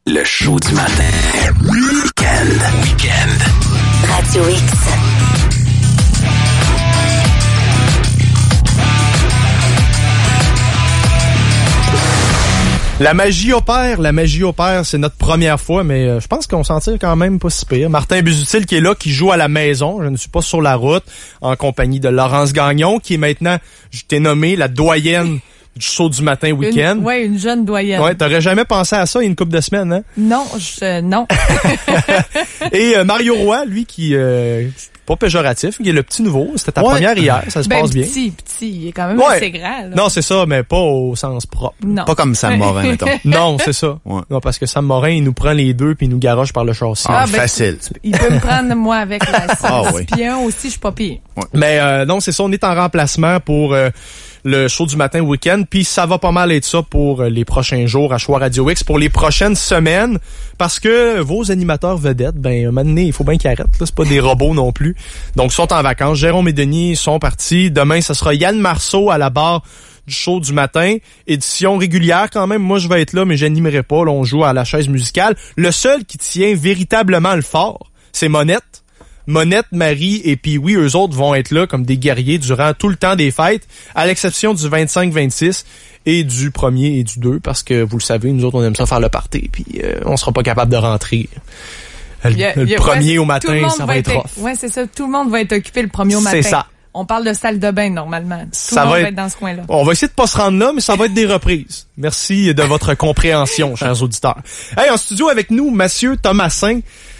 Le show du matin. Weekend. Radio X. La magie opère, c'est notre première fois, mais je pense qu'on s'en tire quand même pas si pire. Martin Busutil qui est là, qui joue à la maison, je ne suis pas sur la route, en compagnie de Laurence Gagnon, qui est maintenant, je t'ai nommé la doyenne du show du matin week-end. Oui, une jeune doyenne. Ouais, t'aurais jamais pensé à ça il y a une couple de semaines, hein? Non, non. Et Mario Roy, lui, qui pas péjoratif, qui est le petit nouveau. C'était ta première hier, ça se passe bien. Petit, il est quand même assez grand. Là. Non, c'est ça, mais pas au sens propre. Non. Pas comme Sam Morin, mettons. Non, c'est ça. Ouais. Non, parce que Sam Morin, il nous prend les deux puis il nous garoche par le châssis. Facile. Il peut me prendre, moi, avec la oui. Pion aussi, je suis pas pire. Ouais. Mais non, c'est ça, on est en remplacement pour le show du matin week-end, puis ça va pas mal être ça pour les prochains jours à Choix Radio X, pour les prochaines semaines, parce que vos animateurs vedettes, ben un moment donné, il faut bien qu'ils arrêtent, là, c'est pas des robots non plus. Donc, ils sont en vacances. Jérôme et Denis sont partis. Demain, ce sera Yann Marceau à la barre du show du matin. Édition régulière quand même. Moi, je vais être là, mais j'animerai pas. Là, on joue à la chaise musicale. Le seul qui tient véritablement le fort, c'est Monette. Monette, Marie et puis oui, eux autres vont être là comme des guerriers durant tout le temps des fêtes, à l'exception du 25-26 et du 1er et du 2, parce que vous le savez, nous autres, on aime ça faire le party, puis on sera pas capable de rentrer. Le premier au matin, ça va être rough. Ouais, c'est ça. Tout le monde va être occupé le premier au matin. C'est ça. On parle de salle de bain, normalement. Tout le monde va être dans ce coin-là. On va essayer de pas se rendre là, mais ça va être des reprises. Merci de votre compréhension, chers auditeurs. Hey, en studio avec nous, Mathieu Thomasin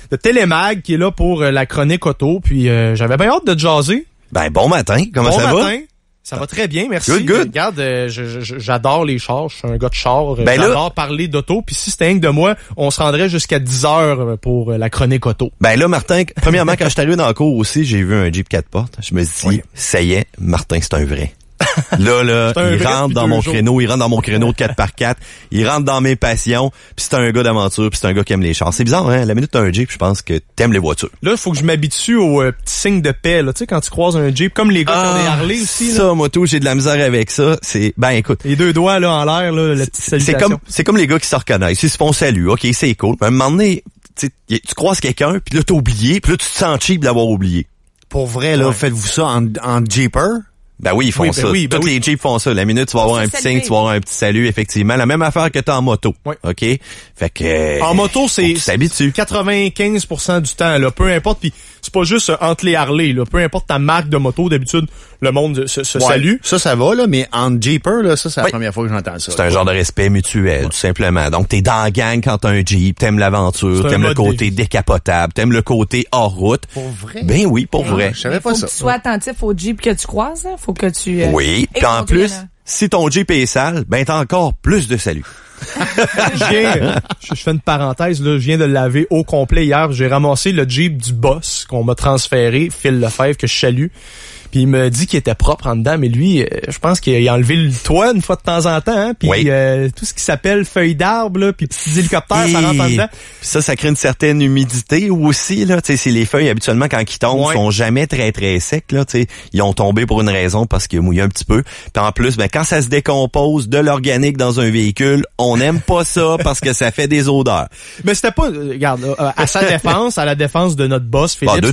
de Télémag, qui est là pour la chronique auto. Puis j'avais bien hâte de te jaser. Ben, bon matin. Comment ça va? Bon matin. Ça va très bien, merci. Good. Regarde, j'adore les chars, je suis un gars de char, Ben j'adore parler d'auto, puis si c'était rien que de moi, on se rendrait jusqu'à 10 heures pour la chronique auto. Ben là, Martin, premièrement, quand je suis arrivé dans le cours aussi, j'ai vu un Jeep 4 portes. Je me suis dit, ça y est, Martin, c'est un vrai. Là, il rentre dans mon créneau, il rentre dans mon créneau de 4x4, il rentre dans mes passions, puis c'est un gars d'aventure, puis c'est un gars qui aime les chars. C'est bizarre, hein? La minute t'as un Jeep, je pense que t'aimes les voitures. Là, il faut que je m'habitue au petit signe de paix, là. Tu sais, quand tu croises un Jeep, comme les gars qui ont des Harley aussi, là. Ça, moto, j'ai de la misère avec ça. Ben, écoute. Les deux doigts, là, en l'air, là, la petite salutation. C'est comme les gars qui se reconnaissent. Ils se font salut, ok, c'est cool. Mais à un moment donné, tu croises quelqu'un, puis là, t'as oublié, puis là, tu te sens cheap d'avoir oublié. Pour vrai, là, faites-vous ça en Jeeper? Ben oui, ils font ça. Toutes les Jeeps font ça. La minute, tu vas avoir un petit signe, tu vas avoir un petit salut, effectivement. La même affaire que t'as en moto. Oui. OK? Fait que... En moto, c'est 95% du temps, là. Peu importe, puis c'est pas juste entre les Harley, là. Peu importe ta marque de moto, d'habitude, le monde se salue. Ça va, là, mais en Jeeper, là, ça, c'est la première fois que j'entends ça. C'est un genre de respect mutuel, tout simplement. Donc, t'es dans la gang quand t'as un Jeep, t'aimes l'aventure, t'aimes le côté décapotable, t'aimes le côté hors route. Pour vrai? Ben oui, pour vrai. Je savais pas ça. Faut que tu sois attentif au Jeep que tu croises, hein. Faut que tu... Oui, puis en plus, si ton Jeep est sale, ben t'as encore plus de salut. Je fais une parenthèse, là, je viens de le laver au complet hier. J'ai ramassé le Jeep du boss qu'on m'a transféré, Phil Lefebvre, que je salue. Puis il me dit qu'il était propre en dedans, mais lui, je pense qu'il a enlevé le toit une fois de temps en temps, hein, puis tout ce qui s'appelle feuilles d'arbre, là, puis petits hélicoptères, ça rentre en dedans. Puis ça crée une certaine humidité aussi, là. Tu sais, c'est les feuilles habituellement quand ils tombent sont jamais très très secs, là. Tu sais, ils ont tombé pour une raison parce qu'il a mouillé un petit peu. Puis en plus, ben quand ça se décompose de l'organique dans un véhicule, on n'aime pas ça parce que ça fait des odeurs. Mais c'était pas, regarde, à sa défense, à la défense de notre boss, Philippe,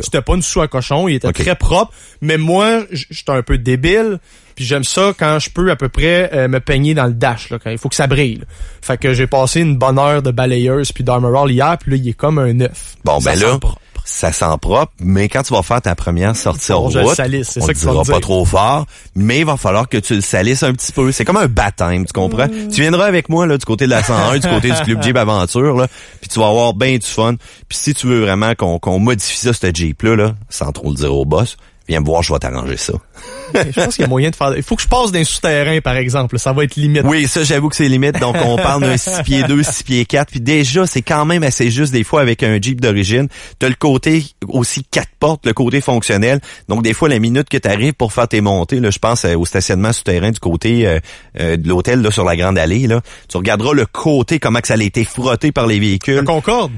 c'était pas une soie à cochon, il était très propre. Mais moi, j'étais un peu débile, puis j'aime ça quand je peux à peu près me peigner dans le dash, là, quand il faut que ça brille. Là. Fait que j'ai passé une bonne heure de balayeuse puis d'Armor All hier, puis là, il est comme un neuf. Bon, ben là, ça sent propre, mais quand tu vas faire ta première sortie en route, on te dira pas trop fort, mais il va falloir que tu le salisses un petit peu. C'est comme un baptême, tu comprends? Tu viendras avec moi là du côté de la 101, du côté du Club Jeep Aventure, là, puis tu vas avoir bien du fun. Puis si tu veux vraiment qu'on modifie ça, ce Jeep-là, là, sans trop le dire au boss, viens me voir, je vais t'arranger ça. Je pense qu'il y a moyen de faire... Il faut que je passe d'un souterrain, par exemple. Ça va être limite. Oui, ça, j'avoue que c'est limite. Donc, on parle d'un 6 pieds 2, 6 pieds 4. Puis déjà, c'est quand même assez juste des fois avec un Jeep d'origine. T'as le côté aussi 4 portes, le côté fonctionnel. Donc, des fois, la minute que t'arrives pour faire tes montées, là, je pense au stationnement souterrain du côté de l'hôtel, là, sur la Grande Allée, là, tu regarderas le côté, comment que ça a été frotté par les véhicules. Le Concorde?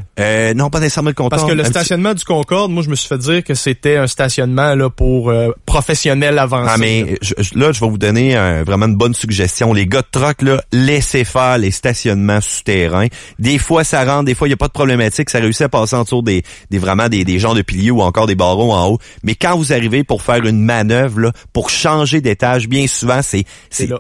Non, pas nécessairement le Concorde. Parce que le stationnement du Concorde, moi, je me suis fait dire que c'était un stationnement là pour professionnels avancés. Ah, mais là, je vais vous donner vraiment une bonne suggestion. Les gars de truck, là, laissez faire les stationnements souterrains. Des fois, ça rentre, des fois, il n'y a pas de problématique. Ça réussit à passer en dessous des genres de piliers ou encore des barreaux en haut. Mais quand vous arrivez pour faire une manœuvre, là, pour changer d'étage, bien souvent, c'est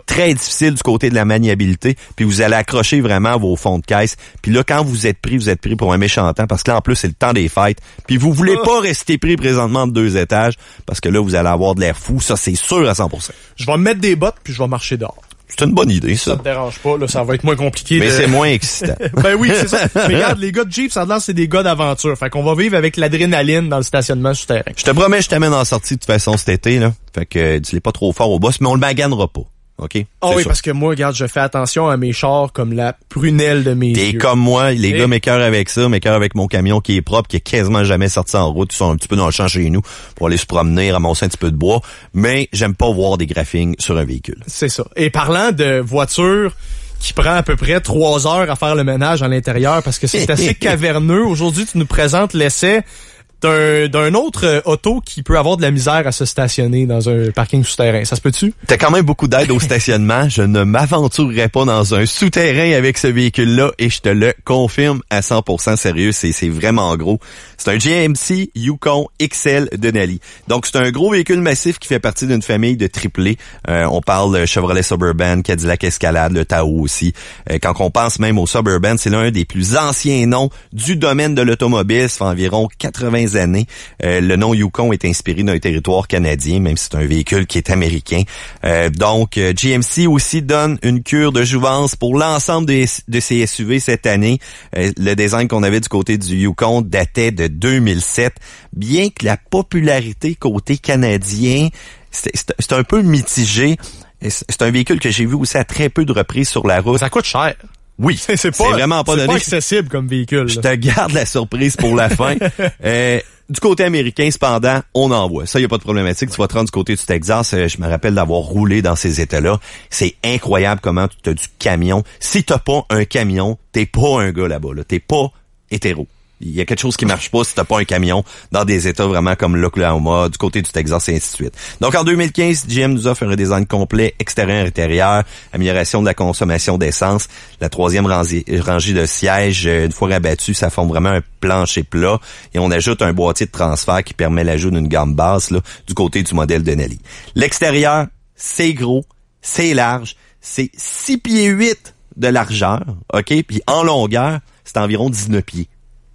très difficile du côté de la maniabilité. Puis vous allez accrocher vraiment vos fonds de caisse. Puis là, quand vous êtes pris pour un méchant temps, parce que là, en plus, c'est le temps des fêtes. Puis vous voulez pas rester pris présentement de 2 étages, parce que là, vous allez avoir de l'air fou. Ça, c'est sûr à 100%. Je vais me mettre des bottes, puis je vais marcher dehors. C'est une bonne idée, ça. Ça te dérange pas, là, ça va être moins compliqué. Mais c'est moins excitant. Ben oui, c'est ça. Mais regarde, les gars de Jeep, ça a l'air, c'est des gars d'aventure. Fait qu'on va vivre avec l'adrénaline dans le stationnement souterrain. Je te promets, je t'amène en sortie de toute façon cet été, là. Fait que tu l'es pas trop fort au boss, mais on le maganera pas. OK? Ah oui, parce que moi, regarde, je fais attention à mes chars comme la prunelle de mes yeux. T'es comme moi, les gars m'écœurent avec ça, m'écœurent avec mon camion qui est propre, qui est quasiment jamais sorti en route. Ils sont un petit peu dans le champ chez nous pour aller se promener, ramasser un petit peu de bois. Mais j'aime pas voir des graphings sur un véhicule. C'est ça. Et parlant de voiture qui prend à peu près 3 heures à faire le ménage à l'intérieur parce que c'est assez caverneux. Aujourd'hui, tu nous présentes l'essai d'un autre auto qui peut avoir de la misère à se stationner dans un parking souterrain. Ça se peut-tu? T'as quand même beaucoup d'aide au stationnement. Je ne m'aventurerai pas dans un souterrain avec ce véhicule-là et je te le confirme à 100% sérieux. C'est vraiment gros. C'est un GMC Yukon XL Denali. Donc, c'est un gros véhicule massif qui fait partie d'une famille de triplés. On parle de Chevrolet Suburban, Cadillac Escalade, le Tahoe aussi. Quand on pense même au Suburban, c'est l'un des plus anciens noms du domaine de l'automobile. Ça fait environ 80 années. Le nom Yukon est inspiré d'un territoire canadien, même si c'est un véhicule qui est américain. Donc, GMC aussi donne une cure de jouvence pour l'ensemble de ces SUV cette année. Le design qu'on avait du côté du Yukon datait de 2007. Bien que la popularité côté canadien, c'est un peu mitigé. C'est un véhicule que j'ai vu aussi à très peu de reprises sur la route. Ça coûte cher. Oui, c'est vraiment pas donné. C'est pas accessible comme véhicule. Je te garde la surprise pour la fin. Du côté américain, cependant, on en voit. Ça, y a pas de problématique. Tu vas te rendre du côté du Texas. Je me rappelle d'avoir roulé dans ces états-là. C'est incroyable comment tu as du camion. Si t'as pas un camion, t'es pas un gars là-bas. Là. T'es pas hétéro. Il y a quelque chose qui marche pas si t'as pas un camion dans des états vraiment comme l'Oklahoma, du côté du Texas et ainsi de suite. Donc en 2015, GM nous offre un redesign complet, extérieur-intérieur, amélioration de la consommation d'essence, la 3e rangée de sièges, une fois rabattu, ça forme vraiment un plancher plat et on ajoute un boîtier de transfert qui permet l'ajout d'une gamme basse là, du côté du modèle Denali. L'extérieur, c'est gros, c'est large, c'est 6 pieds 8 de largeur, OK? Puis en longueur, c'est environ 19 pieds.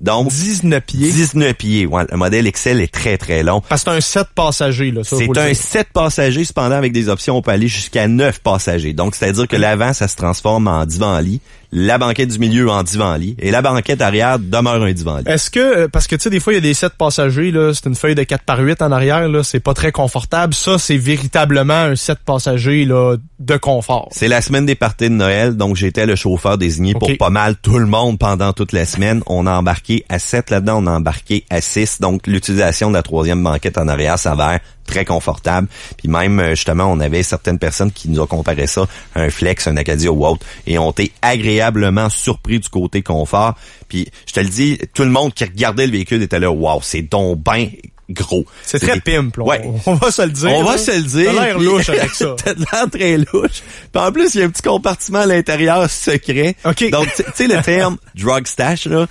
Donc, 19 pieds. 19 pieds, ouais. Le modèle XL est très, très long. Parce que c'est un 7 passagers, là. Ça, c'est un 7 passagers, cependant, avec des options, on peut aller jusqu'à 9 passagers. Donc, c'est-à-dire que l'avant, ça se transforme en divan-lit. La banquette du milieu en divan-lit. Et la banquette arrière demeure un divan-lit. Est-ce que, parce que tu sais, des fois, il y a des 7 passagers, là, c'est une feuille de 4x8 en arrière, là, c'est pas très confortable. Ça, c'est véritablement un 7 passagers, là, de confort. C'est la semaine des parties de Noël, donc j'étais le chauffeur désigné pour pas mal tout le monde pendant toute la semaine. On a embarqué à 7 là-dedans, on a embarqué à 6. Donc, l'utilisation de la 3e banquette en arrière s'avère très confortable. Puis même, justement, on avait certaines personnes qui nous ont comparé ça à un Flex, un Acadia ou autre, et ont été agréablement surpris du côté confort. Puis, je te le dis, tout le monde qui regardait le véhicule était là, wow, c'est donc ben gros. C'est très pimp, là. Ouais. On va se le dire. On va se le dire. T'as l'air louche avec ça. T'as l'air très louche. Puis en plus, il y a un petit compartiment à l'intérieur secret. OK. Donc, tu sais, le terme drug stash, là,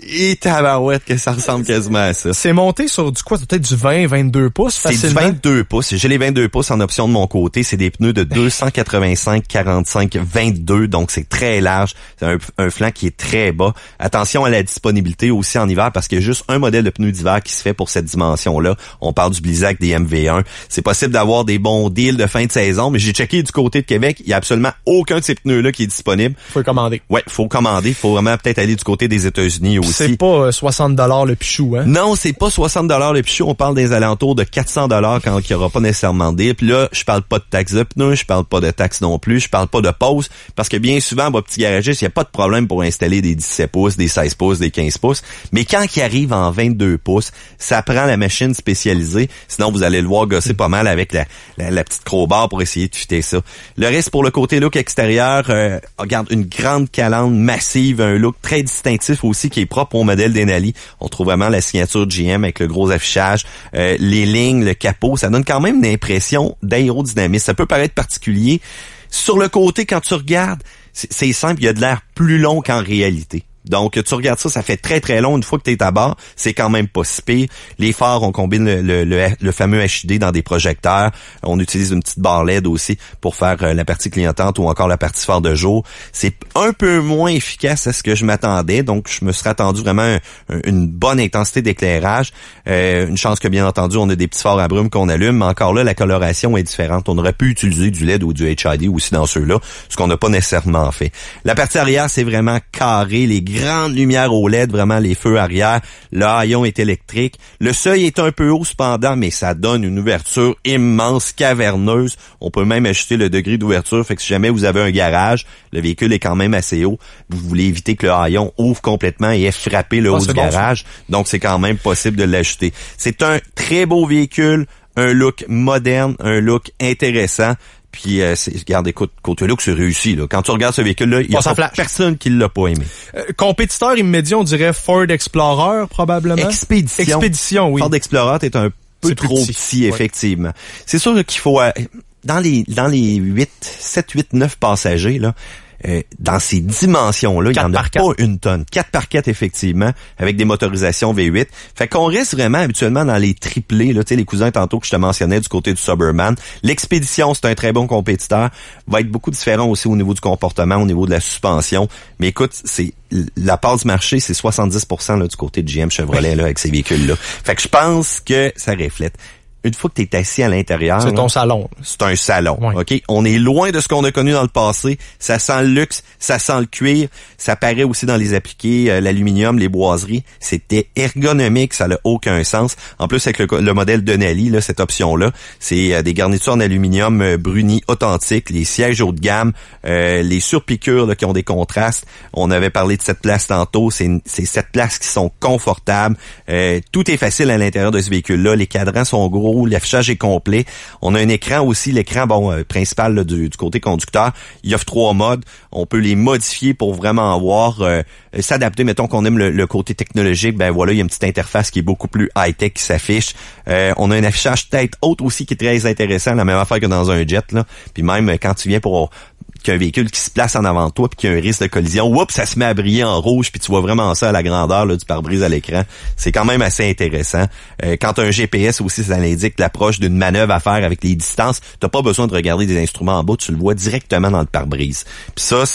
et tabarouette que ça ressemble quasiment à ça. C'est monté sur du quoi? Peut-être du 20, 22 pouces facilement? C'est du 22 pouces. J'ai les 22 pouces en option de mon côté. C'est des pneus de 285, 45, 22. Donc, c'est très large. C'est un flanc qui est très bas. Attention à la disponibilité aussi en hiver parce qu'il y a juste un modèle de pneus d'hiver qui se fait pour cette dimension-là. On parle du Blizzak des MV1. C'est possible d'avoir des bons deals de fin de saison, mais j'ai checké du côté de Québec. Il y a absolument aucun de ces pneus-là qui est disponible. Faut commander. Ouais, faut commander. Faut vraiment peut-être aller du côté des États-Unis aussi. C'est pas 60$ le pichou, hein? Non, c'est pas 60$ le pichou. On parle des alentours de 400$ quand il y aura pas nécessairement de deal. Puis là, je parle pas de taxes de pneus, je parle pas de taxes non plus, je parle pas de pause, parce que bien souvent, mon petit garagiste, il y a pas de problème pour installer des 17 pouces, des 16 pouces, des 15 pouces. Mais quand il arrive en 22 pouces, ça prend la machine spécialisée. Sinon, vous allez le voir gosser pas mal avec la petite crowbar pour essayer de fitter ça. Le reste, pour le côté look extérieur, regarde, une grande calandre massive, un look très distinctif aussi qui est propre au modèle Denali. On trouve vraiment la signature GM avec le gros affichage, les lignes, le capot. Ça donne quand même une impression d'aérodynamisme. Ça peut paraître particulier. Sur le côté, quand tu regardes, c'est simple, il y a de l'air plus long qu'en réalité. Donc, tu regardes ça fait très très long. Une fois que tu es à bord, c'est quand même pas si pire. Les phares, on combine le fameux HUD dans des projecteurs. On utilise une petite barre LED aussi pour faire la partie clignotante ou encore la partie phare de jour. C'est un peu moins efficace à ce que je m'attendais. Donc, je me serais attendu vraiment une bonne intensité d'éclairage. Une chance que, bien entendu, on a des petits phares à brume qu'on allume. Mais encore là, la coloration est différente. On aurait pu utiliser du LED ou du HID aussi dans ceux-là, ce qu'on n'a pas nécessairement fait. La partie arrière, c'est vraiment carré. Les grande lumière au LED, vraiment les feux arrière. Le haillon est électrique. Le seuil est un peu haut cependant, mais ça donne une ouverture immense, caverneuse. On peut même ajuster le degré d'ouverture. Fait que si jamais vous avez un garage, le véhicule est quand même assez haut. Vous voulez éviter que le haillon ouvre complètement et ait frappé le haut du garage. Donc c'est quand même possible de l'ajuster. C'est un très beau véhicule, un look moderne, un look intéressant. Puis, regarde, écoute, côté look, c'est réussi, là. Quand tu regardes ce véhicule-là, il y a pas personne qui l'a pas aimé. Compétiteur immédiat, on dirait Ford Explorer, probablement. Expédition, oui. Ford Explorer, t'es un peu trop petit, effectivement. C'est sûr qu'il faut, dans les 7, 8, 9 passagers, là, dans ces dimensions-là, il n'y en a pas une tonne. 4x4, effectivement, avec des motorisations V8. Fait qu'on reste vraiment habituellement dans les triplés, là, tu sais, les cousins tantôt que je te mentionnais du côté du Suburban. L'Expédition, c'est un très bon compétiteur. Va être beaucoup différent aussi au niveau du comportement, au niveau de la suspension. Mais écoute, c'est la part du marché, c'est 70% là, du côté de GM Chevrolet là, avec ces véhicules-là. Fait que je pense que ça reflète. Une fois que tu es assis à l'intérieur... C'est ton salon. C'est un salon, ouais. OK? On est loin de ce qu'on a connu dans le passé. Ça sent le luxe, ça sent le cuir. Ça paraît aussi dans les appliqués, l'aluminium, les boiseries. C'était ergonomique, ça n'a aucun sens. En plus, avec le modèle Denali, là, cette option-là, c'est des garnitures en aluminium bruni authentique, les sièges haut de gamme, les surpiqûres là, qui ont des contrastes. On avait parlé de 7 places tantôt. C'est 7 places qui sont confortables. Tout est facile à l'intérieur de ce véhicule-là. Les cadrans sont gros. L'affichage est complet. On a un écran aussi, l'écran principal là, du côté conducteur. Il offre 3 modes. On peut les modifier pour vraiment avoir s'adapter. Mettons qu'on aime le côté technologique, ben voilà, il y a une petite interface qui est beaucoup plus high-tech qui s'affiche. On a un affichage tête haute aussi qui est très intéressant, la même affaire que dans un jet là. Puis même quand tu viens pour qu'un véhicule qui se place en avant de toi puis qu'il y a un risque de collision, oups, ça se met à briller en rouge puis tu vois vraiment ça à la grandeur là, du pare-brise à l'écran. C'est quand même assez intéressant. Quand tu as un GPS aussi, ça l'indique l'approche d'une manœuvre à faire avec les distances. T'as pas besoin de regarder des instruments en bas, tu le vois directement dans le pare-brise. Puis ça,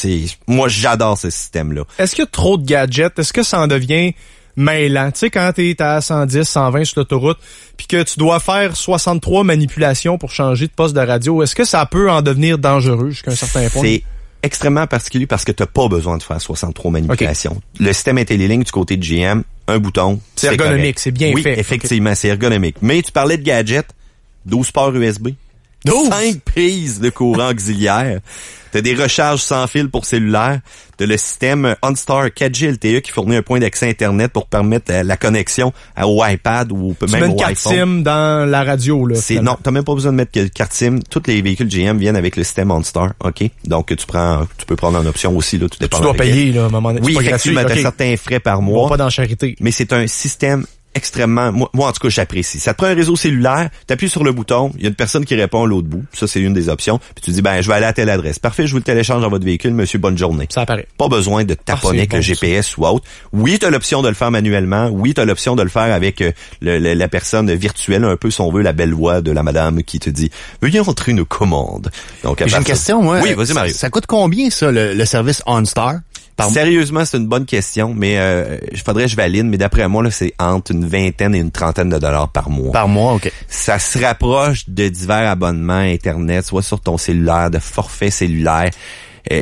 moi j'adore ce système-là. Est-ce qu'il y a trop de gadgets? Est-ce que ça en devient mêlant? Tu sais, quand t'es à 110, 120 sur l'autoroute, puis que tu dois faire 63 manipulations pour changer de poste de radio, est-ce que ça peut en devenir dangereux jusqu'à un certain point? C'est extrêmement particulier parce que t'as pas besoin de faire 63 manipulations. Okay. Le système IntelliLink du côté de GM, un bouton, c'est ergonomique, correct. C'est bien fait. Oui, effectivement, okay. C'est ergonomique. Mais tu parlais de gadgets, 12 ports USB, 5 prises de courant auxiliaire. T'as des recharges sans fil pour cellulaire. T'as le système OnStar 4G LTE qui fournit un point d'accès Internet pour permettre la connexion au iPad ou même au iPhone. Tu mets une carte SIM dans la radio, là. Non, t'as même pas besoin de mettre carte SIM. Tous les véhicules GM viennent avec le système OnStar, OK? Donc, tu peux prendre en option aussi, là, tout dépend. Tu dois payer, là, à un moment donné. Oui, effectivement, t'as certains frais par mois. Pas dans charité. Mais c'est un système extrêmement, moi en tout cas j'apprécie. Ça te prend un réseau cellulaire, t'appuies sur le bouton, il y a une personne qui répond à l'autre bout, ça c'est une des options, puis tu dis je vais aller à telle adresse. Parfait, je vous le télécharge dans votre véhicule, monsieur, bonne journée. Ça apparaît. Pas besoin de taponner avec le GPS ou autre. Oui, t'as l'option de le faire manuellement, oui, t'as l'option de le faire avec la personne virtuelle, un peu si on veut la belle voix de la madame qui te dit veuillez entrer une commande. Donc j'ai une question, moi. Oui, vas-y Mario. Ça coûte combien ça le service OnStar? Sérieusement, c'est une bonne question, mais je valide, mais d'après moi, là, c'est entre une vingtaine et une trentaine de dollars par mois. Par mois, OK. Ça se rapproche de divers abonnements Internet, soit sur ton cellulaire, de forfait cellulaire.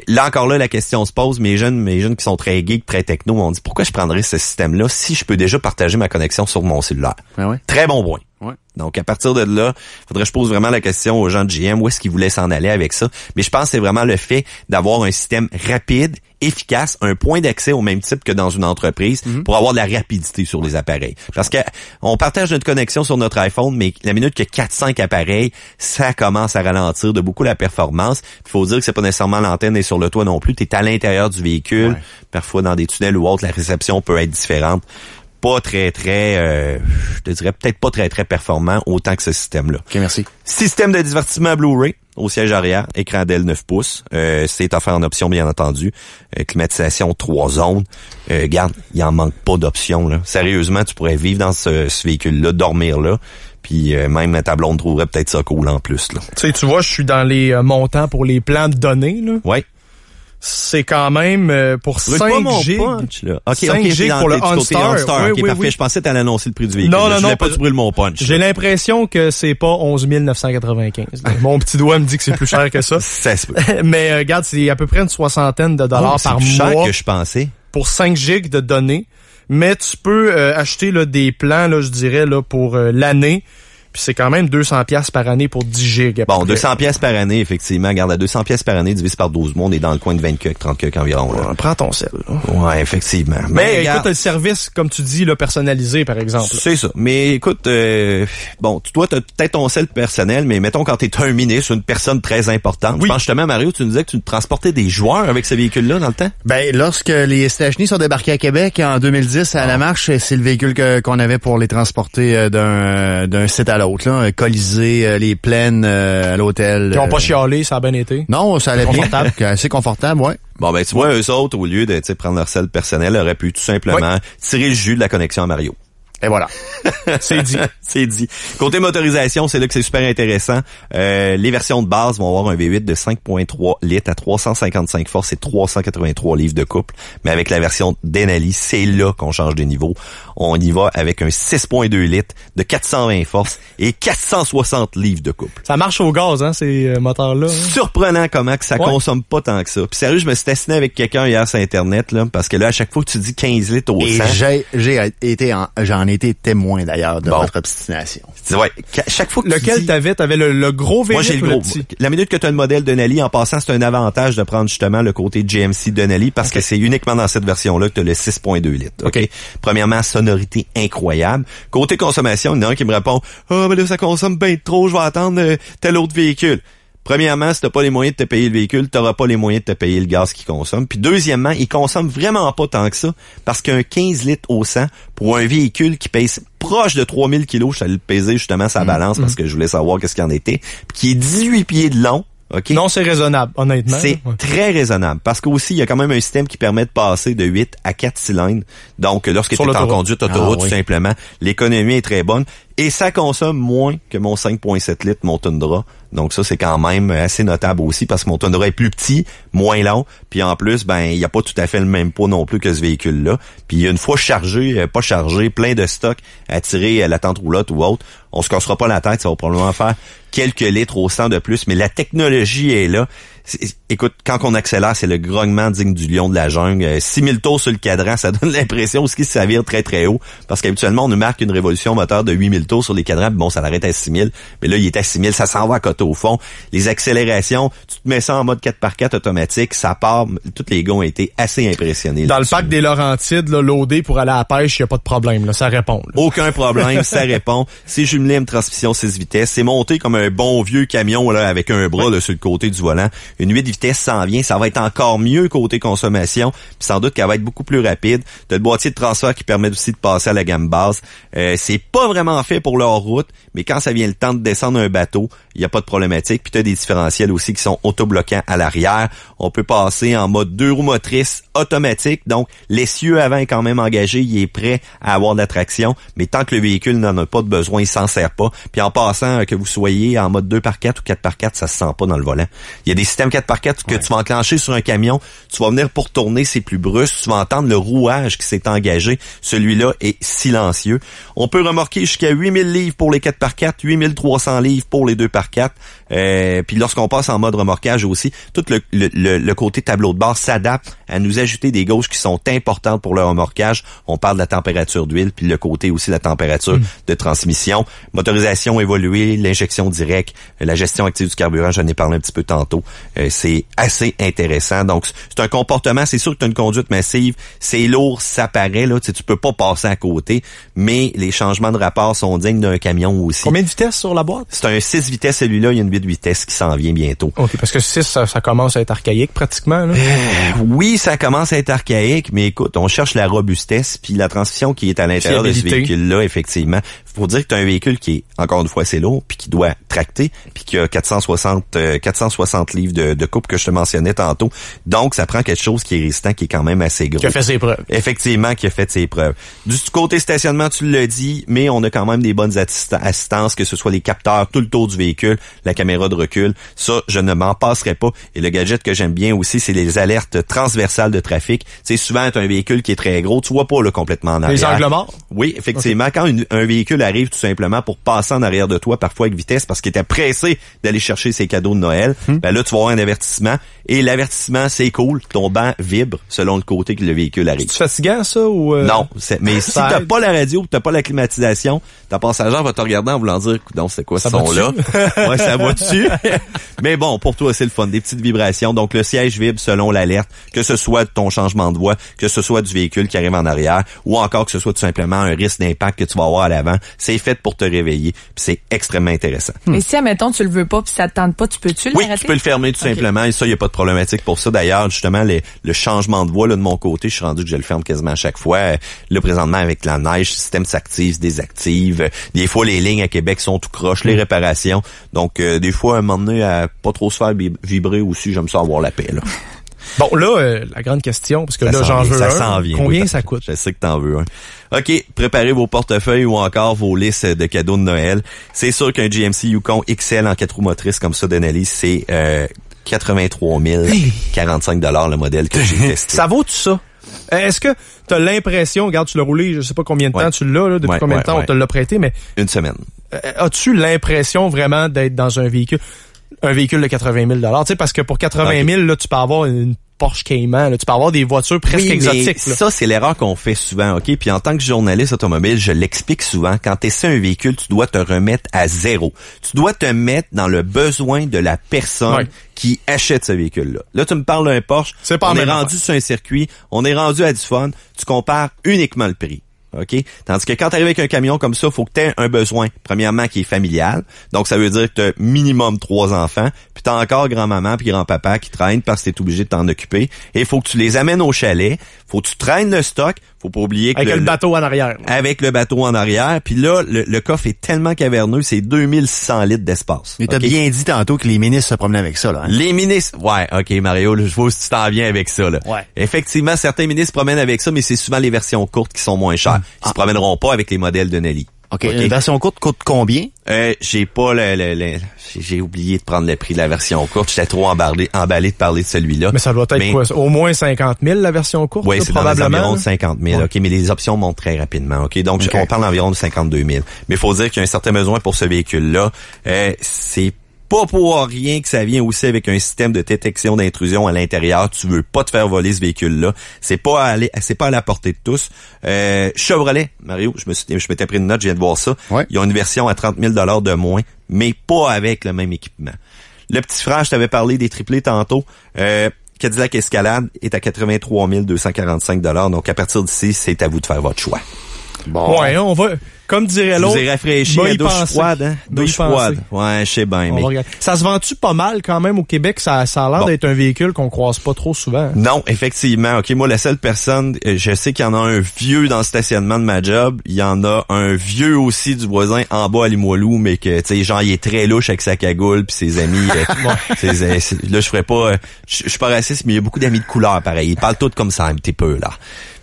Là encore la question se pose, mes jeunes qui sont très geeks, très techno, on dit pourquoi je prendrais ce système-là si je peux déjà partager ma connexion sur mon cellulaire? Ah ouais. Très bon point. Ouais. Donc, à partir de là, faudrait que je pose vraiment la question aux gens de GM, où est-ce qu'ils voulaient s'en aller avec ça. Mais je pense que c'est vraiment le fait d'avoir un système rapide, efficace, un point d'accès au même type que dans une entreprise pour avoir de la rapidité sur les appareils. Parce que on partage notre connexion sur notre iPhone, mais la minute que 4-5 appareils, ça commence à ralentir de beaucoup la performance. Il faut dire que c'est pas nécessairement l'antenne est sur le toit non plus. Tu es à l'intérieur du véhicule. Ouais. Parfois, dans des tunnels ou autres, la réception peut être différente. Pas très, je te dirais peut-être pas très, très performant autant que ce système-là. OK, merci. Système de divertissement Blu-ray au siège arrière, écran d'L 9 pouces. C'est offert en option, bien entendu. Climatisation 3 zones. Regarde, il en manque pas d'options, là. Sérieusement, tu pourrais vivre dans ce véhicule-là, dormir là. Puis même ta blonde trouverait peut-être ça cool en plus, là. Tu sais, tu vois, je suis dans les montants pour les plans de données, là. Ouais. C'est quand même pour 5 gigs. Punch, là. Okay, 5 gigs pour le OnStar. Oui, parfait. Oui. Je pensais que t'allais annoncer le prix du véhicule. Non, je voulais pas te brûler mon punch. J'ai l'impression que c'est pas 11 995. Mon petit doigt me dit que c'est plus cher que ça. Ça se peut. Mais regarde, c'est à peu près une soixantaine de dollars par mois. C'est plus cher que je pensais. Pour 5 gigs de données. Mais tu peux acheter là, des plans, là, je dirais, là, pour l'année. Puis c'est quand même 200$ par année pour 10 gigs. Bon, 200$ par année, effectivement. Regarde, à 200$ par année divisé par 12 mois, on est dans le coin de 20 30 environ. Là. Prends ton sel. Là. Ouais, effectivement. Mais écoute, le service, comme tu dis, là, personnalisé, par exemple. C'est ça. Mais écoute, bon, toi, t'as peut-être ton sel personnel, mais mettons quand t'es un ministre, une personne très importante. Oui. Je pense justement, Mario, tu nous disais que tu transportais des joueurs avec ce véhicule-là dans le temps? Ben, lorsque les Stachny sont débarqués à Québec en 2010 à la marche, c'est le véhicule qu'on avait pour les transporter d'un site à l'autre, là, colisée, les plaines à l'hôtel. Ils n'ont pas chialé, ça a bien été. Non, ça allait bien. Assez confortable, ouais. Bon, ben, tu vois, eux autres, au lieu de prendre leur sel personnel, auraient pu tout simplement tirer le jus de la connexion à Mario. Et voilà. C'est dit. C'est dit. Côté motorisation, c'est là que c'est super intéressant. Les versions de base vont avoir un V8 de 5.3 litres à 355 forces et 383 livres de couple. Mais avec la version Denali, c'est là qu'on change de niveau. On y va avec un 6.2 litres de 420 forces et 460 livres de couple. Ça marche au gaz, hein, ces moteurs-là. Hein? Surprenant comment que ça consomme pas tant que ça. Puis sérieux, je me suis assis avec quelqu'un hier sur Internet, là, parce que là, à chaque fois que tu dis 15 litres au 100... J'en ai été témoin d'ailleurs de votre obstination. Ouais. Chaque fois que lequel t'avais le gros V8. Moi, j'ai le gros. La minute que tu as le modèle Denali, en passant, c'est un avantage de prendre justement le côté GMC Denali parce que c'est uniquement dans cette version-là que tu as le 6.2 litres. OK? Premièrement, sonorité incroyable. Côté consommation, il y en a un qui me répond « Ah, mais là, ça consomme bien trop, je vais attendre tel autre véhicule. » Premièrement, si t'as pas les moyens de te payer le véhicule, t'auras pas les moyens de te payer le gaz qu'il consomme. Puis deuxièmement, il consomme vraiment pas tant que ça, parce qu'un 15 litres au 100 pour un véhicule qui pèse proche de 3000 kilos, je suis allé le peser justement sa balance parce que je voulais savoir qu'est-ce qu'il en était, puis qui est 18 pieds de long. Okay. Non, c'est raisonnable, honnêtement. C'est très raisonnable, parce qu'aussi, il y a quand même un système qui permet de passer de 8 à 4 cylindres. Donc, lorsque tu es en conduite autoroute, tout simplement, l'économie est très bonne. Et ça consomme moins que mon 5.7 litres, mon Tundra. Donc ça, c'est quand même assez notable aussi parce que mon Tundra est plus petit, moins long. Puis en plus, ben il n'y a pas tout à fait le même poids non plus que ce véhicule-là. Puis une fois chargé, pas chargé, plein de stock à tirer à la tente roulotte ou autre, on se cassera pas la tête. Ça va probablement faire quelques litres au 100 de plus. Mais la technologie est là. Écoute, quand on accélère, c'est le grognement digne du lion de la jungle. 6000 tours sur le cadran, ça donne l'impression aussi que ça vire très très haut. Parce qu'habituellement, on nous marque une révolution moteur de 8000 tours sur les cadrans. Bon, ça l'arrête à 6000. Mais là, il est à 6000. Ça s'en va à côté au fond. Les accélérations, tu te mets ça en mode 4x4 automatique, ça part. Tous les gars ont été assez impressionnés. Dans le parc des Laurentides, là, loadé pour aller à la pêche, il n'y a pas de problème. Là, ça répond. Là. Aucun problème, ça répond. C'est jumelé une transmission 6 vitesses. C'est monté comme un bon vieux camion là avec un bras là, sur le côté du volant. Une 8 vitesses s'en vient. Ça va être encore mieux côté consommation. Puis sans doute qu'elle va être beaucoup plus rapide. T'as le boîtier de transfert qui permet aussi de passer à la gamme basse. C'est pas vraiment fait pour leur route, mais quand ça vient le temps de descendre un bateau, il n'y a pas de problématique. Puis tu as des différentiels aussi qui sont autobloquants à l'arrière. On peut passer en mode 2 roues motrices automatique. Donc, l'essieu avant est quand même engagé. Il est prêt à avoir de la traction. Mais tant que le véhicule n'en a pas de besoin, il s'en sert pas. Puis en passant, que vous soyez en mode 2x4 ou 4x4, ça se sent pas dans le volant. Il y a des systèmes système 4x4 que tu vas enclencher sur un camion, tu vas venir pour tourner, c'est plus brusque, tu vas entendre le rouage qui s'est engagé. Celui-là est silencieux. On peut remorquer jusqu'à 8000 livres pour les 4x4, 8300 livres pour les 2x4. Puis lorsqu'on passe en mode remorquage aussi, tout le côté tableau de bord s'adapte à nous ajouter des gauges qui sont importantes pour le remorquage. On parle de la température d'huile, puis le côté aussi de la température de transmission. Motorisation évoluée, l'injection directe, la gestion active du carburant, j'en ai parlé un petit peu tantôt. C'est assez intéressant. Donc, c'est un comportement, c'est sûr que tu as une conduite massive, c'est lourd, ça paraît, là, tu peux pas passer à côté, mais les changements de rapport sont dignes d'un camion aussi. Combien de vitesses sur la boîte? C'est un 6 vitesses, celui-là, il y a une 8 vitesses qui s'en vient bientôt. OK, parce que 6, ça commence à être archaïque pratiquement, là. Oui, ça commence à être archaïque, mais écoute, on cherche la robustesse, puis la transmission qui est à l'intérieur de ce véhicule-là, effectivement. Faut dire que tu as un véhicule qui est, encore une fois, c'est lourd, puis qui doit tracter, puis qui a 460 livres de coupe que je te mentionnais tantôt. Donc, ça prend quelque chose qui est résistant, qui est quand même assez gros. Qui a fait ses preuves. Effectivement, qui a fait ses preuves. Du côté stationnement, tu l'as dit, mais on a quand même des bonnes assistances, que ce soit les capteurs tout le tour du véhicule, la caméra de recul. Ça, je ne m'en passerai pas. Et le gadget que j'aime bien aussi, c'est les alertes transversales de trafic. Tu sais, souvent, tu as un véhicule qui est très gros, tu vois pas là, complètement en arrière. Les angles morts? Oui, effectivement. Okay. Quand un véhicule arrive tout simplement pour passer en arrière de toi, parfois avec vitesse, parce qu'il était pressé d'aller chercher ses cadeaux de Noël, ben là, tu vas avoir un avertissement. Et l'avertissement, c'est cool. Ton banc vibre selon le côté que le véhicule arrive. C'est fatigant, ça? Ou Non. Mais si t'as pas la radio, t'as pas la climatisation, ta passagère va te regarder en voulant dire, non, c'est quoi ce son-là? Ouais, ça va dessus. Mais bon, pour toi, c'est le fun. Des petites vibrations. Donc, le siège vibre selon l'alerte, que ce soit de ton changement de voie, que ce soit du véhicule qui arrive en arrière, ou encore que ce soit tout simplement un risque d'impact que tu vas avoir à l'avant. C'est fait pour te réveiller. Puis c'est extrêmement intéressant. Mais si, admettons, tu le veux pas puis ça te tente pas, tu peux-tu l'arrêter? Oui, tu peux le fermer tout simplement. Et ça, il n'y a pas de problématique pour ça. D'ailleurs, justement, le changement de voie là, de mon côté, je suis rendu que je le ferme quasiment à chaque fois. Là, présentement, avec la neige, le système s'active, se désactive. Des fois, les lignes à Québec sont tout croches, les réparations. Donc, des fois, à un moment donné, à pas trop se faire vibrer aussi, j'aime ça avoir la paix, là. Bon, là, la grande question, parce que ça là, j'en veux un. Combien oui, ça coûte? Je sais que t'en veux un. OK, préparez vos portefeuilles ou encore vos listes de cadeaux de Noël. C'est sûr qu'un GMC Yukon XL en 4 roues motrices comme ça d'analyse, c'est 83 045 $ le modèle que j'ai testé. Ça vaut tout ça? Est-ce que tu as l'impression, regarde, tu l'as roulé, je sais pas combien de temps tu l'as, là, depuis combien de temps on te l'a prêté, mais... Une semaine. As-tu l'impression vraiment d'être dans un véhicule de 80 000 $? Tu sais, parce que pour 80 000, là, tu peux avoir une Porsche Cayman, là, tu peux avoir des voitures presque exotiques. Là. Ça, c'est l'erreur qu'on fait souvent, OK? Puis en tant que journaliste automobile, je l'explique souvent. Quand tu essaies un véhicule, tu dois te remettre à zéro. Tu dois te mettre dans le besoin de la personne qui achète ce véhicule-là. Là, tu me parles d'un Porsche. On est rendu sur un circuit, on est rendu à du fun. Tu compares uniquement le prix. OK? Tandis que quand tu arrives avec un camion comme ça, faut que tu aies un besoin, premièrement, qui est familial. Donc, ça veut dire que tu as minimum 3 enfants, puis tu as encore grand-maman puis grand-papa qui traînent parce que tu es obligé de t'en occuper. Et il faut que tu les amènes au chalet. Faut que tu traînes le stock. Faut pas oublier que avec le bateau en arrière. Avec le bateau en arrière. Puis là, le coffre est tellement caverneux, c'est 2600 litres d'espace. Mais t'as bien dit tantôt que les ministres se promenaient avec ça, là. Hein? Les ministres, ouais, OK, Mario, là, je vois si tu t'en viens avec ça, là. Ouais. Effectivement, certains ministres se promènent avec ça, mais c'est souvent les versions courtes qui sont moins chères. Ils se promèneront pas avec les modèles de Nelly. OK. Une version courte coûte combien? J'ai pas j'ai oublié de prendre le prix de la version courte. J'étais trop emballé de parler de celui-là. Mais ça doit être quoi? Au moins 50 000 la version courte? Oui, c'est probablement dans les environs de 50 000. Ouais. OK, mais les options montent très rapidement. OK, donc on parle d'environ de 52 000. Mais il faut dire qu'il y a un certain besoin pour ce véhicule-là. C'est pas pour rien que ça vient aussi avec un système de détection d'intrusion à l'intérieur. Tu veux pas te faire voler ce véhicule-là. C'est pas à la portée de tous. Chevrolet, Mario, je m'étais pris une note, je viens de voir ça. Ouais. Ils ont une version à 30 000 $ de moins, mais pas avec le même équipement. Le petit frère, je t'avais parlé des triplés tantôt. Cadillac Escalade est à 83 245 $. Donc, à partir d'ici, c'est à vous de faire votre choix. Bon. Ouais, on va, comme dirait l'autre. Vous avez rafraîchi à douche froide, hein? Douche froide. Ouais, je sais bien, mais. Ça se vend-tu pas mal quand même au Québec? Ça a l'air d'être un véhicule qu'on croise pas trop souvent. Hein? Non, effectivement. OK, moi, la seule personne, je sais qu'il y en a un vieux dans le stationnement de ma job. Il y en a un vieux aussi du voisin en bas à Limoilou, mais que, tu sais, genre, il est très louche avec sa cagoule puis ses amis. Là, je ferais pas, je suis pas raciste, mais il y a beaucoup d'amis de couleur, pareil. Ils parlent tous comme ça un petit peu, là.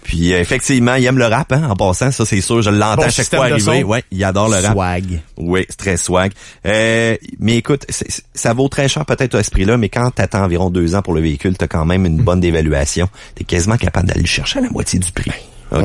Puis effectivement, il aime le rap, hein, en passant, ça c'est sûr, je l'entends à chaque fois arriver. Ouais, il adore le rap. Swag. Oui, c'est très swag. Mais écoute, ça vaut très cher peut-être à ce prix-là, mais quand t'attends environ 2 ans pour le véhicule, t'as quand même une bonne dévaluation. T'es quasiment capable d'aller le chercher à la moitié du prix. OK.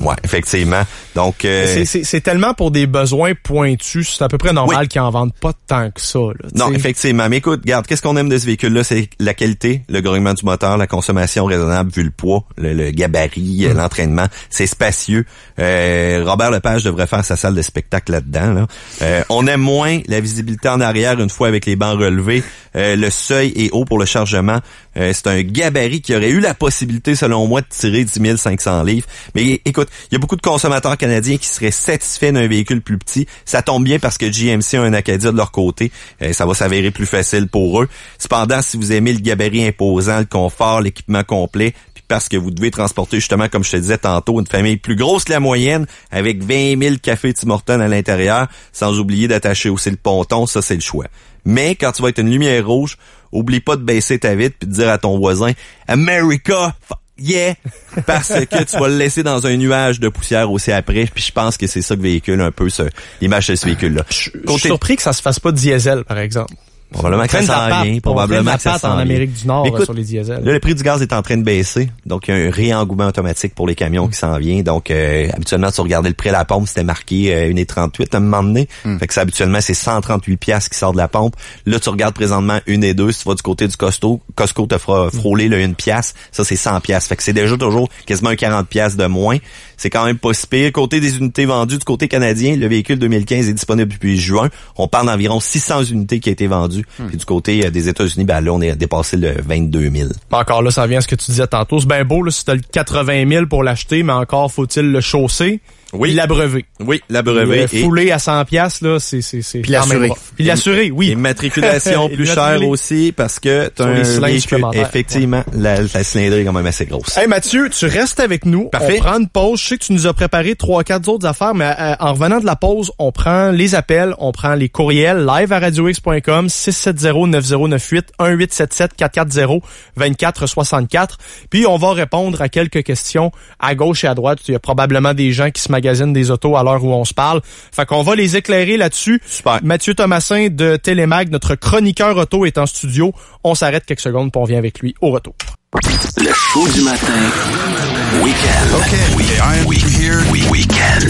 Ouais, effectivement. Donc c'est tellement pour des besoins pointus, c'est à peu près normal qu'ils en vendent pas tant que ça là, non, effectivement. Mais écoute, regarde, qu'est-ce qu'on aime de ce véhicule-là, c'est la qualité, le grognement du moteur, la consommation raisonnable vu le poids, le gabarit, l'entraînement, c'est spacieux. Robert Lepage devrait faire sa salle de spectacle là-dedans là. On aime moins la visibilité en arrière une fois avec les bancs relevés. Le seuil est haut pour le chargement. C'est un gabarit qui aurait eu la possibilité, selon moi, de tirer 10 500 livres. Mais écoute, il y a beaucoup de consommateurs canadiens qui seraient satisfaits d'un véhicule plus petit. Ça tombe bien parce que GMC a un Acadia de leur côté. Ça va s'avérer plus facile pour eux. Cependant, si vous aimez le gabarit imposant, le confort, l'équipement complet, puis parce que vous devez transporter, justement, comme je te disais tantôt, une famille plus grosse que la moyenne, avec 20 000 cafés Tim Hortons à l'intérieur, sans oublier d'attacher aussi le ponton, ça c'est le choix. Mais quand tu vas être une lumière rouge, oublie pas de baisser ta vitre puis de dire à ton voisin « America, yeah! » parce que tu vas le laisser dans un nuage de poussière aussi après. Puis je pense que c'est ça que véhicule un peu l'image de ce véhicule-là. Je suis surpris que ça se fasse pas diesel, par exemple. Probablement que ça s'en vient. Probablement que ça s'en vient. En Amérique du Nord, écoute, sur les diesels. Là, le prix du gaz est en train de baisser. Donc, il y a un réengouement automatique pour les camions qui s'en vient. Donc, habituellement, tu regardais le prix à la pompe, c'était marqué 1,38 à un moment donné. Fait que ça, habituellement, c'est 138 piastres qui sort de la pompe. Là, tu regardes présentement 1,2. Si tu vas du côté du Costco te fera frôler le 1 piastre. Ça, c'est 100 piastres. Fait que c'est déjà toujours quasiment un 40 piastres de moins. C'est quand même pas si pire. Côté des unités vendues, du côté canadien, le véhicule 2015 est disponible depuis juin. On parle d'environ 600 unités qui ont été vendues. Puis du côté des États-Unis, ben là, on est dépassé le 22 000. Encore là, ça vient à ce que tu disais tantôt. C'est bien beau, là, si t'as le 80 000 pour l'acheter, mais encore faut-il le chausser. Oui. L'abreuver. Oui, l'abreuver. Foulé à 100 piastres, là, c'est. Puis l'assurer. Puis l'assurer, oui. Et matriculation plus chère aussi, parce que t'as un véhicule, effectivement, la cylindrée est quand même assez grosse. Hey, Mathieu, tu restes avec nous. Parfait. On prend une pause. Je sais que tu nous as préparé 3-4 autres affaires, mais en revenant de la pause, on prend les appels, on prend les courriels, live à radiox.com, 670-9098, 1877-440-2464. Puis on va répondre à quelques questions à gauche et à droite. Il y a probablement des gens qui se magasinent des autos à l'heure où on se parle. Fait qu'on va les éclairer là-dessus. Super. Mathieu Thomasin de Télémag, notre chroniqueur auto, est en studio. On s'arrête quelques secondes puis on vient avec lui au retour. Le show du matin. Week-end. Okay, I am here. Week-end.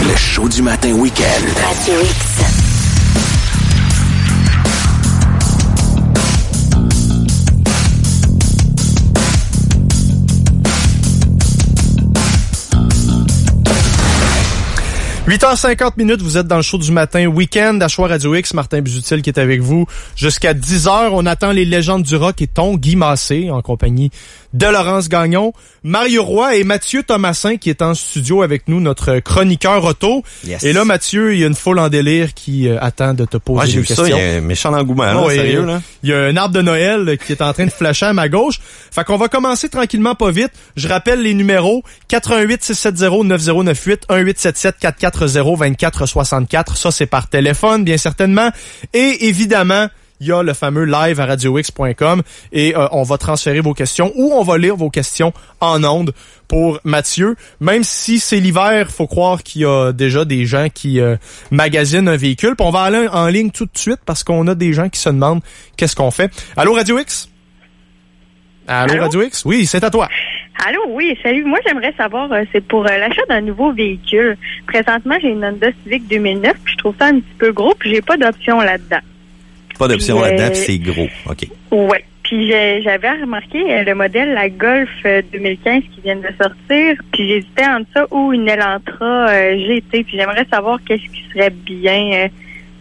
Le show du matin week-end. Radio X. « 8h50, vous êtes dans le show du matin week-end à Choix Radio X. Martin Busutil qui est avec vous jusqu'à 10h. On attend les légendes du rock et ton Guy Massé en compagnie de Laurence Gagnon, Mario Roy et Mathieu Thomasin qui est en studio avec nous, notre chroniqueur auto. Yes. Et là, Mathieu, il y a une foule en délire qui attend de te poser des questions. Ça, il y a un méchant engouement, là, sérieux, là. Il y a un arbre de Noël qui est en train de flasher à ma gauche. Fait qu'on va commencer tranquillement, pas vite. Je rappelle les numéros 88-670-9098, 1877-440-2464. Ça, c'est par téléphone, bien certainement. Et évidemment, il y a le fameux live à radiox.com et on va transférer vos questions ou on va lire vos questions en ondes pour Mathieu. Même si c'est l'hiver, faut croire qu'il y a déjà des gens qui magasinent un véhicule. Puis on va aller en ligne tout de suite parce qu'on a des gens qui se demandent qu'est-ce qu'on fait. Allô, Radio X? Allô, Radio X? Oui, c'est à toi. Allô, oui, salut. Moi, j'aimerais savoir, c'est pour l'achat d'un nouveau véhicule. Présentement, j'ai une Honda Civic 2009, puis je trouve ça un petit peu gros, puis j'ai pas d'option là-dedans. Pas d'option là-dedans, c'est gros. OK. Ouais. Puis j'avais remarqué le modèle, la Golf 2015 qui vient de sortir, puis j'hésitais entre ça ou une Elantra GT, puis j'aimerais savoir qu'est-ce qui serait bien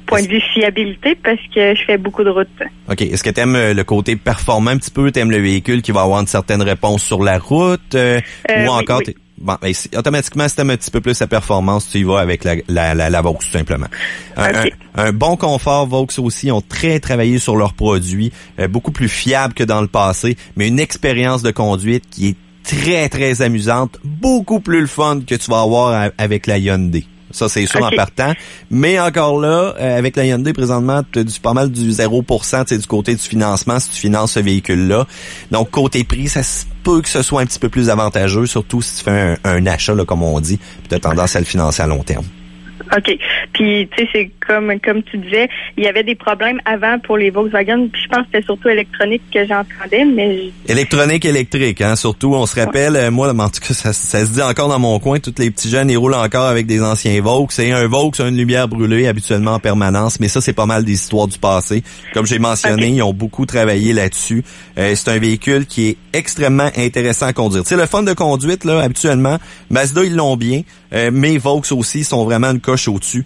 point de vue fiabilité, parce que je fais beaucoup de routes. OK. Est-ce que t'aimes le côté performant un petit peu? T'aimes le véhicule qui va avoir une certaine réponse sur la route? Ou encore... Oui. Bon, ben, automatiquement, si t'aimes un petit peu plus la performance, tu y vas avec la Vaux, tout simplement. Okay. Un bon confort, Vaux aussi, ont très travaillé sur leurs produits, beaucoup plus fiable que dans le passé, mais une expérience de conduite qui est très, très amusante, beaucoup plus le fun que tu vas avoir avec la Hyundai. Ça, c'est sûr en partant. Mais encore là, avec la Hyundai, présentement, tu as pas mal du 0% du côté du financement si tu finances ce véhicule-là. Donc, côté prix, ça se peut que ce soit un petit peu plus avantageux, surtout si tu fais un achat, là, comme on dit, puis tu as tendance à le financer à long terme. OK. Puis, tu sais, c'est comme tu disais, il y avait des problèmes avant pour les Volkswagen, puis je pense que c'était surtout électronique que j'entendais, mais... Électronique, électrique, hein, surtout, on se rappelle, moi, en tout cas, ça se dit encore dans mon coin, tous les petits jeunes, ils roulent encore avec des anciens Vaux. C'est un Vaux, c'est une lumière brûlée, habituellement en permanence, mais ça, c'est pas mal des histoires du passé. Comme j'ai mentionné, Ils ont beaucoup travaillé là-dessus. C'est un véhicule qui est extrêmement intéressant à conduire. Tu sais, le fun de conduite, là, habituellement, Mazda, ils l'ont bien, mais Vaux aussi sont vraiment une coche au-dessus.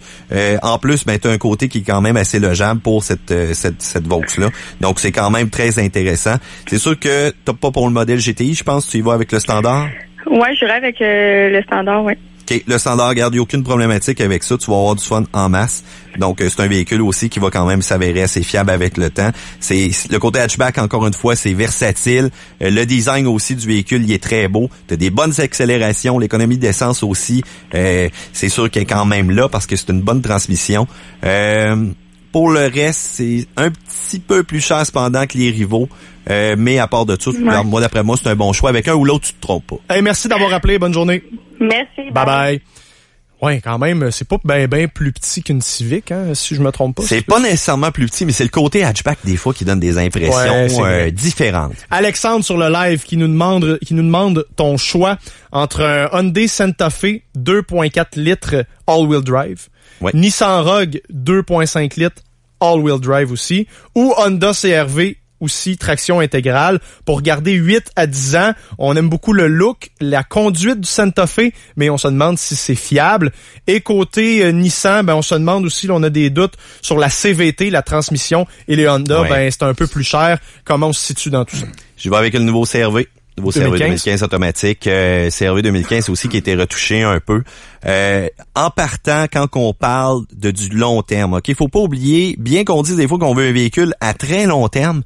En plus, ben, tu as un côté qui est quand même assez logeable pour cette Vaux-là. Donc, c'est quand même très intéressant. C'est sûr que t'as pas pour le modèle GTI, je pense, tu y vas avec le standard? Ouais, j'irai avec le standard, ouais. OK, le standard, regarde, il n'y a aucune problématique avec ça. Tu vas avoir du fun en masse. Donc, c'est un véhicule aussi qui va quand même s'avérer assez fiable avec le temps. C'est le côté hatchback, encore une fois, c'est versatile. Le design aussi du véhicule, il est très beau. Tu as des bonnes accélérations. L'économie d'essence aussi, c'est sûr qu'elle est quand même là parce que c'est une bonne transmission. Pour le reste, c'est un petit peu plus cher cependant que les rivaux. Mais à part de ça, moi, d'après moi, c'est un bon choix. Avec un ou l'autre, tu te trompes pas. Hey, merci d'avoir appelé. Bonne journée. Merci. Bye. Ouais, quand même, c'est pas ben plus petit qu'une Civic, hein, si je me trompe pas. C'est pas nécessairement plus petit, mais c'est le côté hatchback des fois qui donne des impressions différentes. Alexandre sur le live qui nous demande ton choix entre un Hyundai Santa Fe 2.4 litres all-wheel drive, Nissan Rogue 2.5 litres all-wheel drive aussi, ou Honda CR-V aussi traction intégrale pour garder 8 à 10 ans. On aime beaucoup le look, la conduite du Santa Fe, mais on se demande si c'est fiable. Et côté Nissan, ben on se demande aussi, là, on a des doutes sur la CVT, la transmission, et les Honda, ben c'est un peu plus cher. Comment on se situe dans tout ça? Je vais avec le nouveau CR-V. Nouveau CR-V 2015 automatique. CR-V 2015 aussi qui a été retouché un peu. En partant, quand on parle de du long terme, OK, faut pas oublier, bien qu'on dise des fois qu'on veut un véhicule à très long terme,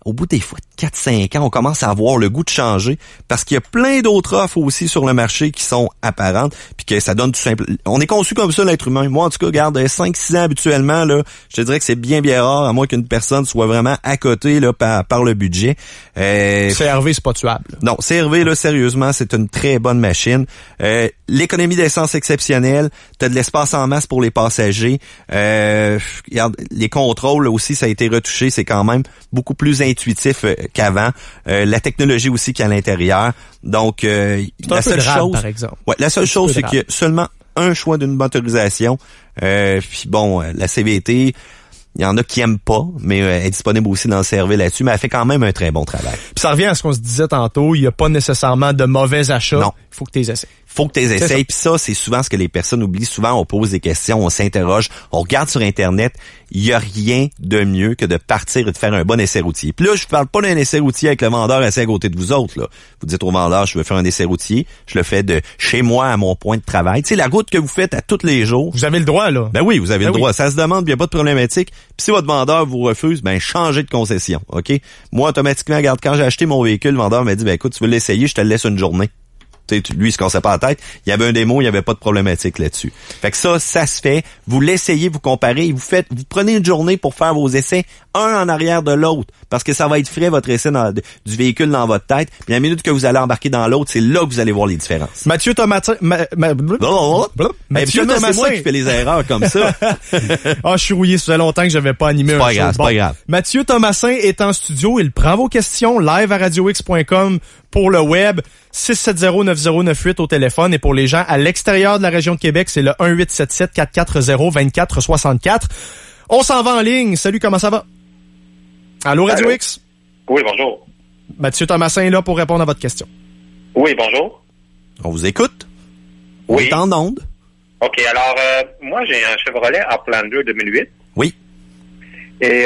au bout des fois de 4-5 ans, on commence à avoir le goût de changer parce qu'il y a plein d'autres offres aussi sur le marché qui sont apparentes puis que ça donne tout simple. On est conçu comme ça, l'être humain. Moi, en tout cas, regarde, 5-6 ans habituellement, là, je te dirais que c'est bien rare, à moins qu'une personne soit vraiment à côté là par le budget. CR-V, c'est pas tuable. Non, CR-V, là, sérieusement, c'est une très bonne machine. L'économie d'essence exceptionnelle. T'as de l'espace en masse pour les passagers. Regarde, les contrôles aussi, ça a été retouché. C'est quand même beaucoup plus intuitif qu'avant. La technologie aussi qu'il y a à l'intérieur. Donc, la seule chose, par exemple. Ouais, la seule chose, c'est qu'il y a seulement un choix d'une motorisation. Puis bon, la CVT, il y en a qui aiment pas, mais elle est disponible aussi dans le CR-V là-dessus, mais elle fait quand même un très bon travail. Puis ça revient à ce qu'on se disait tantôt, il y a pas nécessairement de mauvais achats. Non. Il faut que tu les essaies. Faut que tu les essayes. Puis ça, c'est souvent ce que les personnes oublient. Souvent, on pose des questions, on s'interroge, on regarde sur Internet. Il y a rien de mieux que de partir et de faire un bon essai routier. Puis là, je parle pas d'un essai routier avec le vendeur assis à côté de vous autres, là. Vous dites au vendeur, je veux faire un essai routier. Je le fais de chez moi à mon point de travail. Tu sais, la route que vous faites à tous les jours. Vous avez le droit, là. Ben oui, vous avez le droit. Ça se demande, il n'y a pas de problématique. Puis si votre vendeur vous refuse, ben changez de concession, OK? Moi, automatiquement, regarde, quand j'ai acheté mon véhicule, le vendeur m'a dit, ben écoute, tu veux l'essayer, je te le laisse une journée. Lui, il se cassait pas la tête. Il y avait un démo, il n'y avait pas de problématique là-dessus. Fait que ça se fait. Vous l'essayez, vous comparez, vous prenez une journée pour faire vos essais, un en arrière de l'autre, parce que ça va être frais, votre essai du véhicule dans votre tête. Puis la minute que vous allez embarquer dans l'autre, c'est là que vous allez voir les différences. Mathieu Thomasin. Mathieu Thomasin. C'est moi qui fais les erreurs comme ça. Je suis rouillé. Ça fait longtemps que j'avais pas animé un show. C'est pas grave. Mathieu Thomasin est en studio. Il prend vos questions live à radiox.com pour le web. 670-9098 au téléphone. Et pour les gens à l'extérieur de la région de Québec, c'est le 1877-440-2464. On s'en va en ligne. Salut, comment ça va? Allô, Radio X? Oui, bonjour. Mathieu Thomasin est là pour répondre à votre question. Oui, bonjour. On vous écoute? Oui. On est en onde. OK, alors, moi, j'ai un Chevrolet Outlander 2008. Oui. Et,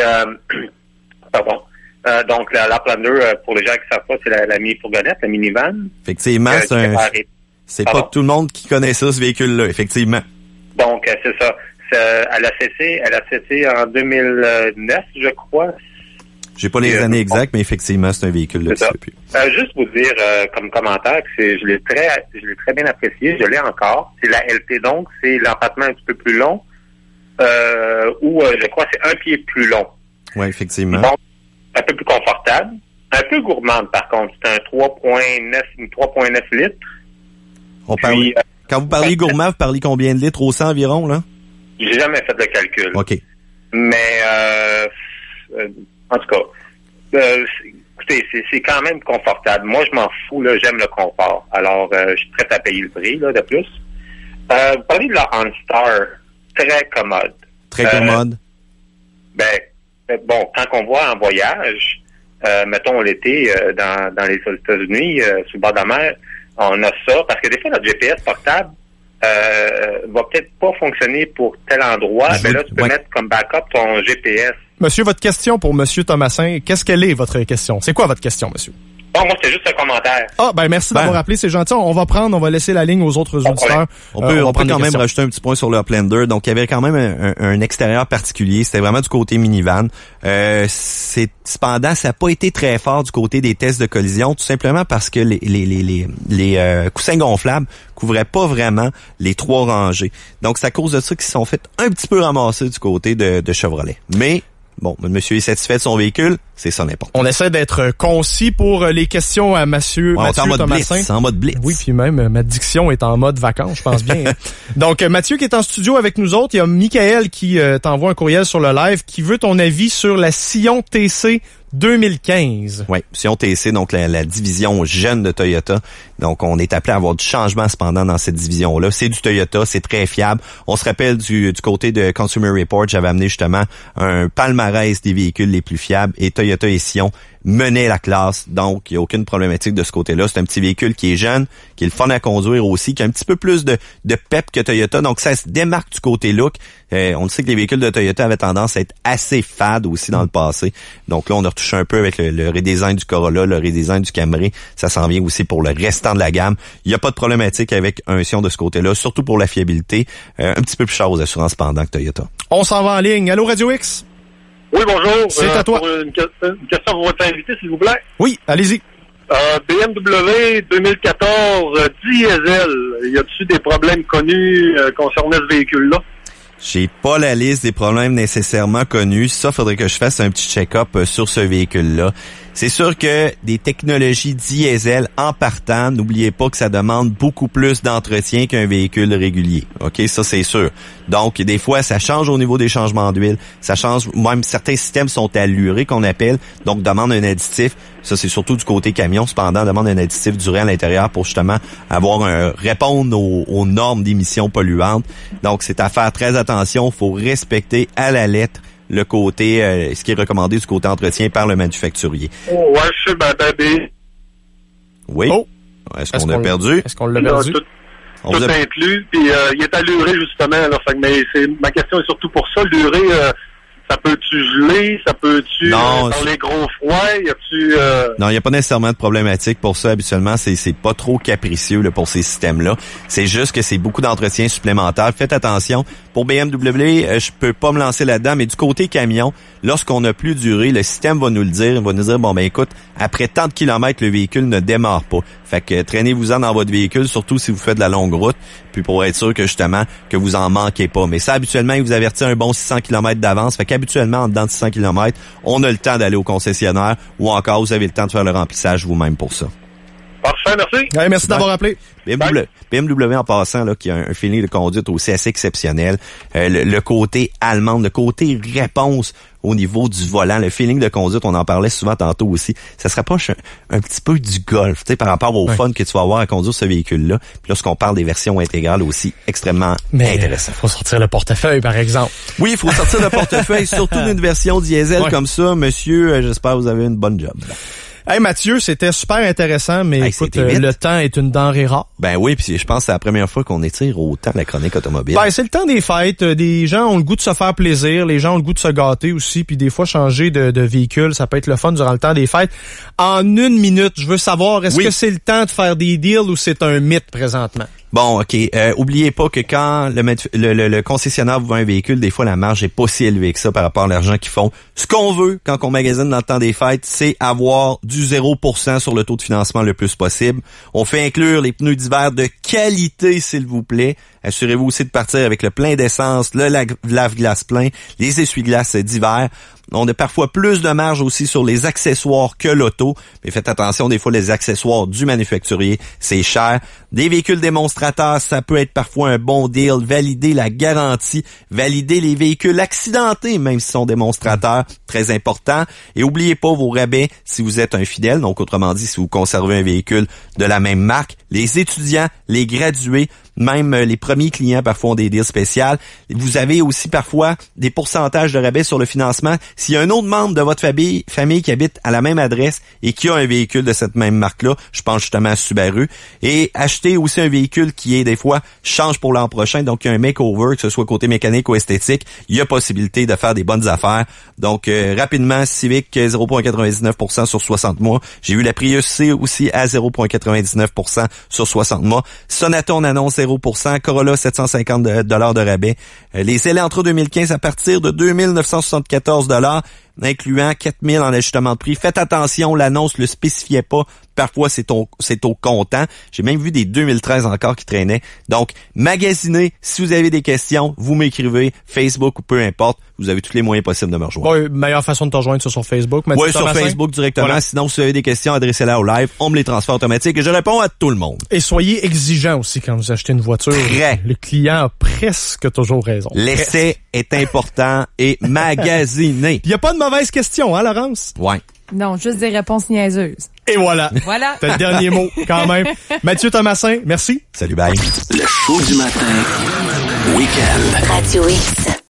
pardon. Donc, l'Outlander, pour les gens qui ne savent pas, c'est la mini-fourgonnette, la minivan. Effectivement, c'est pas tout le monde qui connaît ça, ce véhicule-là, effectivement. Donc, c'est ça. Elle a cessé en 2009, je crois. J'ai pas les années exactes, mais effectivement, c'est un véhicule de type EPI. Juste vous dire, comme commentaire, que je l'ai très bien apprécié, je l'ai encore. C'est la LT, donc, c'est l'empattement un petit peu plus long, ou je crois que c'est un pied plus long. Oui, effectivement. Donc, un peu plus confortable. Un peu gourmande, par contre. C'est un 3.9 litres. Quand vous parlez gourmand, vous parlez combien de litres au 100 environ, là? J'ai jamais fait le calcul. OK. Mais, en tout cas, écoutez, c'est quand même confortable. Moi, je m'en fous, là, j'aime le confort. Alors, je suis prêt à payer le prix, là, de plus. Vous parlez de la OnStar. Très commode. Très commode. Bon, quand on voit en voyage, mettons l'été dans les États-Unis, sur le bord de la mer, on a ça, parce que des fois, notre GPS portable va peut-être pas fonctionner pour tel endroit, mais là, tu peux mettre comme backup ton GPS. Monsieur, votre question pour Monsieur Thomasin, qu'est-ce qu'elle est, votre question? C'est quoi votre question, monsieur? Bon, moi, c'était juste un commentaire. Ah, merci d'avoir appelé, c'est gentil. On va laisser la ligne aux autres auditeurs. On peut quand même rajouter un petit point sur le Uplander. Donc, il y avait quand même un extérieur particulier. C'était vraiment du côté minivan. Cependant, ça n'a pas été très fort du côté des tests de collision, tout simplement parce que les coussins gonflables couvraient pas vraiment les 3 rangées. Donc, c'est à cause de ça qu'ils se sont fait un petit peu ramasser du côté de Chevrolet. Mais bon, monsieur est satisfait de son véhicule, c'est ça n'importe. On essaie d'être concis pour les questions à Mathieu Thomasin. C'est en mode blitz. Oui, puis même ma diction est en mode vacances, je pense bien. Donc, Mathieu qui est en studio avec nous autres, il y a Michael qui t'envoie un courriel sur le live qui veut ton avis sur la Scion TC 2015. Oui, Scion TC, donc la division jeune de Toyota. Donc, on est appelé à avoir du changement cependant dans cette division-là. C'est du Toyota, c'est très fiable. On se rappelle du côté de Consumer Report, j'avais amené justement un palmarès des véhicules les plus fiables et Toyota et Scion menaient la classe. Donc, il n'y a aucune problématique de ce côté-là. C'est un petit véhicule qui est jeune, qui est le fun à conduire aussi, qui a un petit peu plus de pep que Toyota. Donc, ça se démarque du côté look. On sait que les véhicules de Toyota avaient tendance à être assez fades aussi dans le passé. Donc là, on a retouché un peu avec le redesign du Corolla, le redesign du Camry. Ça s'en vient aussi pour le restant de la gamme. Il n'y a pas de problématique avec un Scion de ce côté-là, surtout pour la fiabilité. Un petit peu plus cher aux assurances pendant que Toyota. On s'en va en ligne. Allô, Radio X? Oui, bonjour. C'est à toi. Pour une question pour votre invité, s'il vous plaît. Oui, allez-y. BMW 2014 diesel. Y a-t-il des problèmes connus concernant ce véhicule-là? J'ai pas la liste des problèmes nécessairement connus. Ça, faudrait que je fasse un petit check-up sur ce véhicule-là. C'est sûr que des technologies diesel en partant, n'oubliez pas que ça demande beaucoup plus d'entretien qu'un véhicule régulier. OK, ça c'est sûr. Donc, des fois, ça change au niveau des changements d'huile. Ça change, même certains systèmes sont allurés qu'on appelle, donc demande un additif. Ça, c'est surtout du côté camion. Cependant, demande un additif duré à l'intérieur pour justement répondre aux normes d'émissions polluantes. Donc, c'est à faire très attention. Faut respecter à la lettre le côté, ce qui est recommandé du côté entretien par le manufacturier. Oh, ouais, je sais, Oui. Oh. Est-ce qu'on a perdu? Est-ce qu'on l'a perdu? Tout inclus, puis il est alluré justement. Là, mais ma question est surtout pour ça. L'urée, ça peut-tu geler? Ça peut-tu dans les gros froids? Non, il n'y a pas nécessairement de problématique pour ça. Habituellement, c'est pas trop capricieux là, pour ces systèmes-là. C'est juste que c'est beaucoup d'entretien supplémentaire. Faites attention. Pour BMW, je peux pas me lancer là-dedans, mais du côté camion, lorsqu'on n'a plus d'urée, le système va nous le dire. Il va nous dire, bon, ben écoute, après tant de kilomètres, le véhicule ne démarre pas. Fait que traînez-vous-en dans votre véhicule, surtout si vous faites de la longue route, puis pour être sûr que justement, que vous en manquez pas. Mais ça, habituellement, il vous avertit un bon 600 km d'avance. Fait qu'habituellement, en dedans de 600 km, on a le temps d'aller au concessionnaire ou encore, vous avez le temps de faire le remplissage vous-même pour ça. Parfait, merci. Ouais, merci d'avoir appelé. BMW en passant, là, qui a un feeling de conduite aussi assez exceptionnel. Le côté allemand, le côté réponse au niveau du volant, le feeling de conduite, on en parlait souvent tantôt aussi. Ça se rapproche un petit peu du Golf, tu sais, par rapport au fun que tu vas avoir à conduire ce véhicule-là. Puis lorsqu'on parle des versions intégrales aussi, extrêmement intéressant. Faut sortir le portefeuille, par exemple. Oui, il faut sortir le portefeuille, surtout d'une version diesel comme ça. Monsieur, j'espère que vous avez une bonne job. Hey Mathieu, c'était super intéressant, mais écoute, le temps est une denrée rare. Ben oui, puis je pense que c'est la première fois qu'on étire autant la chronique automobile. Ben c'est le temps des fêtes, des gens ont le goût de se faire plaisir, les gens ont le goût de se gâter aussi, puis des fois changer de véhicule, ça peut être le fun durant le temps des fêtes. En 1 minute, je veux savoir, est-ce que c'est le temps de faire des deals ou c'est un mythe présentement? Bon, OK. Oubliez pas que quand le concessionnaire vous vend un véhicule, des fois, la marge est pas si élevée que ça par rapport à l'argent qu'ils font. Ce qu'on veut quand on magasine dans le temps des fêtes, c'est avoir du 0% sur le taux de financement le plus possible. On fait inclure les pneus d'hiver de qualité, s'il vous plaît. Assurez-vous aussi de partir avec le plein d'essence, le lave-glace plein, les essuie-glaces d'hiver. On a parfois plus de marge aussi sur les accessoires que l'auto. Mais faites attention, des fois, les accessoires du manufacturier, c'est cher. Des véhicules démonstrateurs, ça peut être parfois un bon deal. Valider la garantie, valider les véhicules accidentés, même s'ils sont démonstrateurs, très important. Et oubliez pas vos rabais si vous êtes un fidèle. Donc, autrement dit, si vous conservez un véhicule de la même marque. Les étudiants, les gradués, même les premiers clients parfois ont des deals spéciales. Vous avez aussi parfois des pourcentages de rabais sur le financement. S'il y a un autre membre de votre famille qui habite à la même adresse et qui a un véhicule de cette même marque-là, je pense justement à Subaru, et acheter aussi un véhicule qui est des fois change pour l'an prochain, donc il y a un makeover, que ce soit côté mécanique ou esthétique, il y a possibilité de faire des bonnes affaires. Donc rapidement, Civic 0,99% sur 60 mois. J'ai eu la Prius C aussi à 0,99% sur 60 mois. Sonata, on annonce 0%, Corolla 750 $ de rabais. Les Elantra 2015 à partir de 2974 $, incluant 4000 en ajustement de prix. Faites attention, l'annonce le spécifiait pas. Parfois, c'est au comptant. J'ai même vu des 2013 encore qui traînaient. Donc, magasinez. Si vous avez des questions, vous m'écrivez, Facebook ou peu importe. Vous avez tous les moyens possibles de me rejoindre. Oui, meilleure façon de te rejoindre, c'est sur Facebook. Oui, sur Facebook directement. Voilà. Sinon, si vous avez des questions, adressez-les au live. On me les transfère automatiques et je réponds à tout le monde. Et soyez exigeants aussi quand vous achetez une voiture. Très. Le client a presque toujours raison. L'essai est important et magasinez. Il n'y a pas de mauvaise question, hein, Laurence? Ouais. Non, juste des réponses niaiseuses. Et voilà. Voilà. C'est le dernier mot, quand même. Mathieu Thomasin, merci. Salut, bye. Le show du matin, week-end. Radio X.